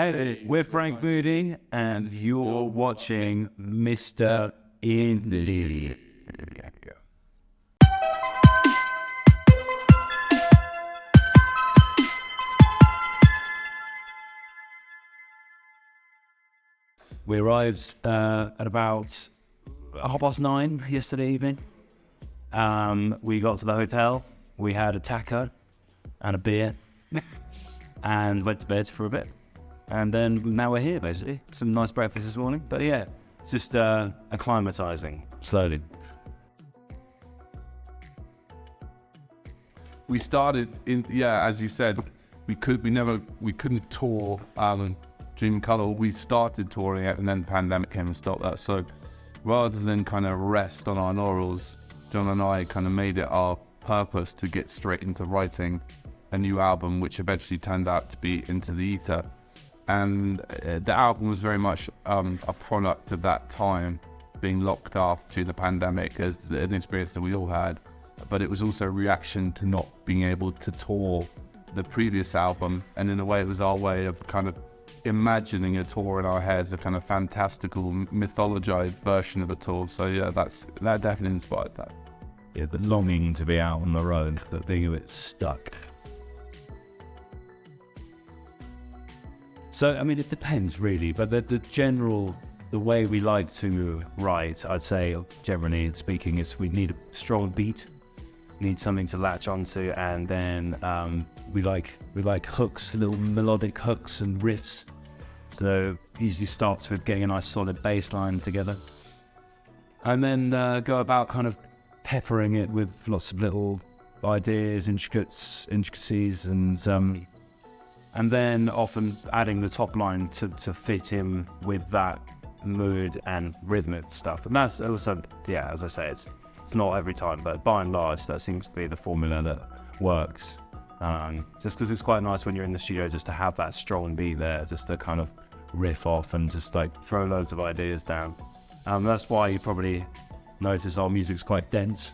Hey, we're Franc Moody, and you're watching Mr.Indie. We arrived at about 9:30 yesterday evening. We got to the hotel, we had a taco and a beer, and went to bed for a bit. And then now we're here, basically. Some nice breakfast this morning. But yeah, just acclimatizing slowly. We started as you said, we couldn't tour Dream Colour. We started touring it, and then the pandemic came and stopped that. So rather than kind of rest on our laurels, John and I kind of made it our purpose to get straight into writing a new album, which eventually turned out to be Into the Ether. And the album was very much a product of that time, being locked up during the pandemic, as an experience that we all had. But it was also a reaction to not being able to tour the previous album. And in a way, it was our way of kind of imagining a tour in our heads, a kind of fantastical, mythologized version of a tour. So yeah, that definitely inspired that. Yeah, the longing to be out on the road, but being a bit stuck. So, I mean, it depends really, but the way we like to write, I'd say, generally speaking, is we need a strong beat, need something to latch onto, and then we like hooks, little melodic hooks and riffs. So it usually starts with getting a nice solid bass line together, and then go about kind of peppering it with lots of little ideas, intricacies, and then often adding the top line to fit in with that mood and rhythmic stuff. And that's also, yeah, as I say, it's not every time, but by and large, that seems to be the formula that works. Just because it's quite nice when you're in the studio just to have that strong beat there, just to kind of riff off and just like throw loads of ideas down. That's why you probably notice our music's quite dense.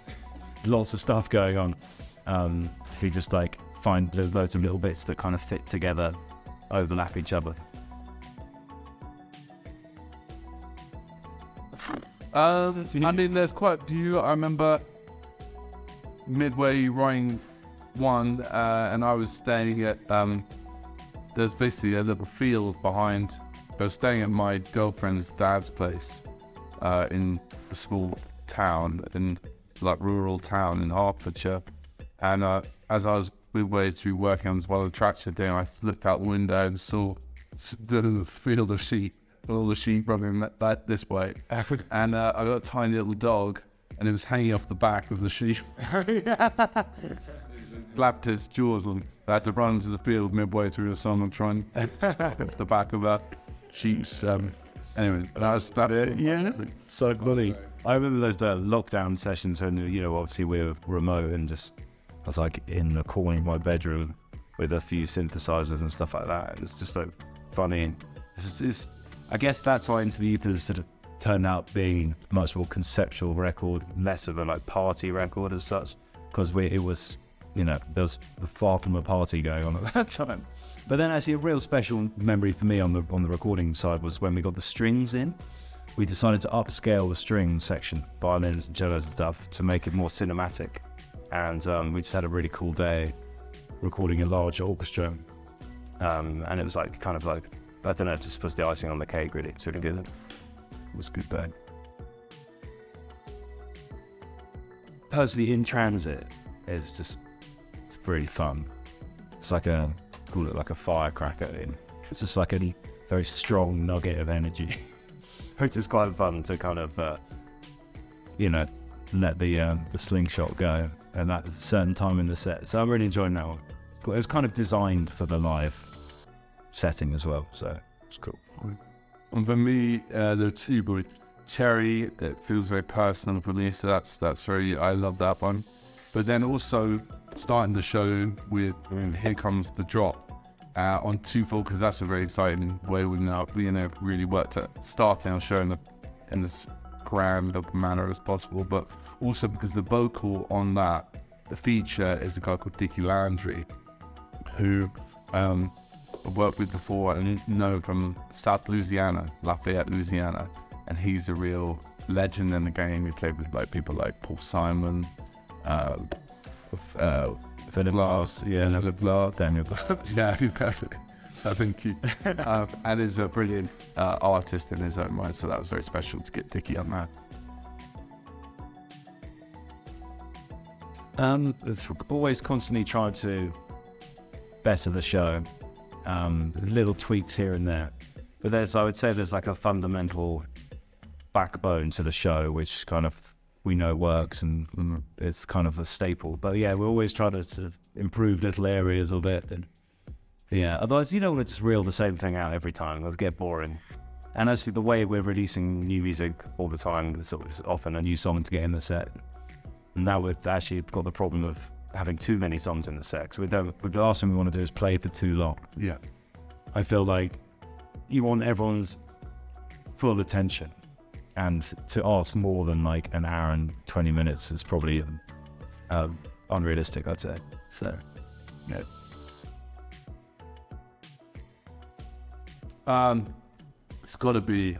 Lots of stuff going on. You just like find loads of little bits that kind of fit together, overlap each other. I mean, there's quite a few. I remember midway writing one, and I was staying at, there's basically a little field behind. I was staying at my girlfriend's dad's place in a small town, in like rural town in Hertfordshire. And as I was midway through working on one of the tracks we're doing, I looked out the window and saw the field of sheep, all the sheep running that this way. And I got a tiny little dog, and it was hanging off the back of the sheep. Flapped its jaws, and I had to run into the field midway through the song and try and get the back of that sheep's. Anyway, that's it. Yeah, so funny. I remember those lockdown sessions when, you know, obviously we were remote and just, I was like in the corner of my bedroom with a few synthesizers and stuff like that. It's just like funny. I guess that's why Into the Ether sort of turned out being a much more conceptual record, less of a like party record as such, because it was, you know, there was far from a party going on at that time. But then actually a real special memory for me on the recording side was when we got the strings in. We decided to upscale the string section, violins and cellos and stuff, to make it more cinematic. And we just had a really cool day recording a large orchestra. And it was like, kind of like, I don't know, just was the icing on the cake, really. It's really good. It was a good day. Personally, In Transit is just really fun. It's like call it like a firecracker. It's just like a very strong nugget of energy. Which is quite fun to kind of, you know, let the slingshot go at that certain time in the set. So I'm really enjoying that one. It was kind of designed for the live setting as well, so it's cool. And for me, there are two, but Cherry, it feels very personal for me, so that's very, I love that one. But then also starting the show with Here Comes the Drop on twofold, because that's a very exciting way we now, you know, really worked at starting our show in this grand of manner as possible, but also because the vocal on that, the feature, is a guy called Dickie Landry, who worked with before and know from South Louisiana, Lafayette, Louisiana, and he's a real legend in the game. He played with like people like Paul Simon, Philip Glass, Philip Glass, Daniel Glass. yeah, he's perfect. Thank you. And is a brilliant artist in his own right, so that was very special to get Dickie on that. Always constantly trying to better the show, little tweaks here and there, but I would say there's like a fundamental backbone to the show which kind of we know works, and it's kind of a staple. But yeah, we're always trying to sort of improve little areas of it, and yeah, otherwise you don't want to just reel the same thing out every time. It'll get boring. And actually the way we're releasing new music all the time, there's often a new song to get in the set. And now we've actually got the problem of having too many songs in the set. So the last thing we want to do is play for too long. Yeah. I feel like you want everyone's full attention, and to ask more than like an hour and 20 minutes is probably unrealistic, I'd say. So, yeah. It's got to be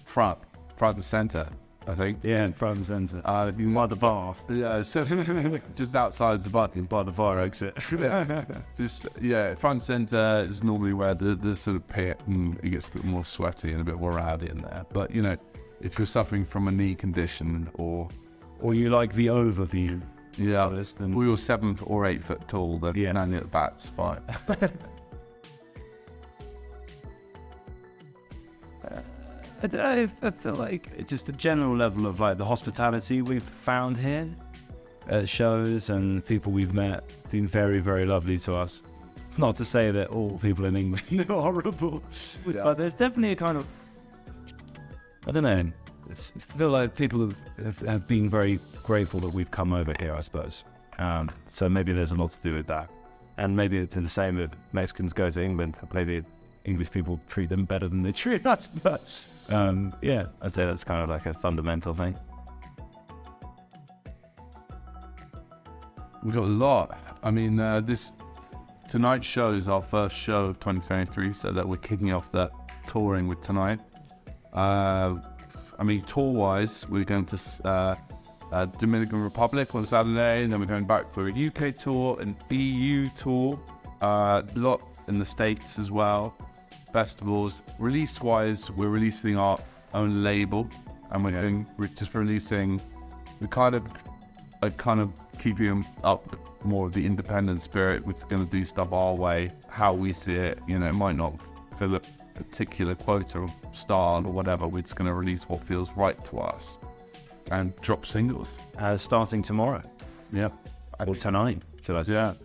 front and center, I think. Yeah, in front and centre. By the bar. Yeah, so just outside the bar. By the fire exit. Front and center is normally where the sort of pit and it gets a bit more sweaty and a bit more rowdy in there. But you know, if you're suffering from a knee condition or you like the overview, or you're 7 or 8 foot tall, then standing at the back's fine. I don't know, I feel like just the general level of like the hospitality we've found here at shows and people we've met have been very, very lovely to us. It's not to say that all people in England are horrible, but there's definitely a kind of, I don't know, I feel like people have been very grateful that we've come over here, I suppose. So maybe there's a lot to do with that. And maybe it's the same if Mexicans go to England, maybe English people treat them better than they treat us, but yeah, I'd say that's kind of like a fundamental thing. We've got a lot. I mean, tonight's show is our first show of 2023, so that we're kicking off that touring with tonight. I mean, tour-wise, we're going to Dominican Republic on Saturday, and then we're going back for a UK tour, an EU tour, a lot in the States as well. Festivals. Release-wise, we're releasing our own label, and we're just releasing. We kind of keeping up with more of the independent spirit. We're going to do stuff our way, how we see it. You know, it might not fill a particular quota or style or whatever. We're just going to release what feels right to us and drop singles. Starting tomorrow. Yeah. Or tonight, should I say? Yeah.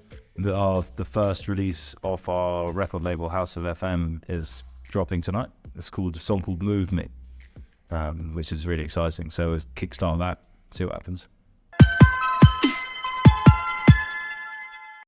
The first release of our record label House of FM is dropping tonight. It's called a song called Move Me, which is really exciting. So let's kickstart that, see what happens.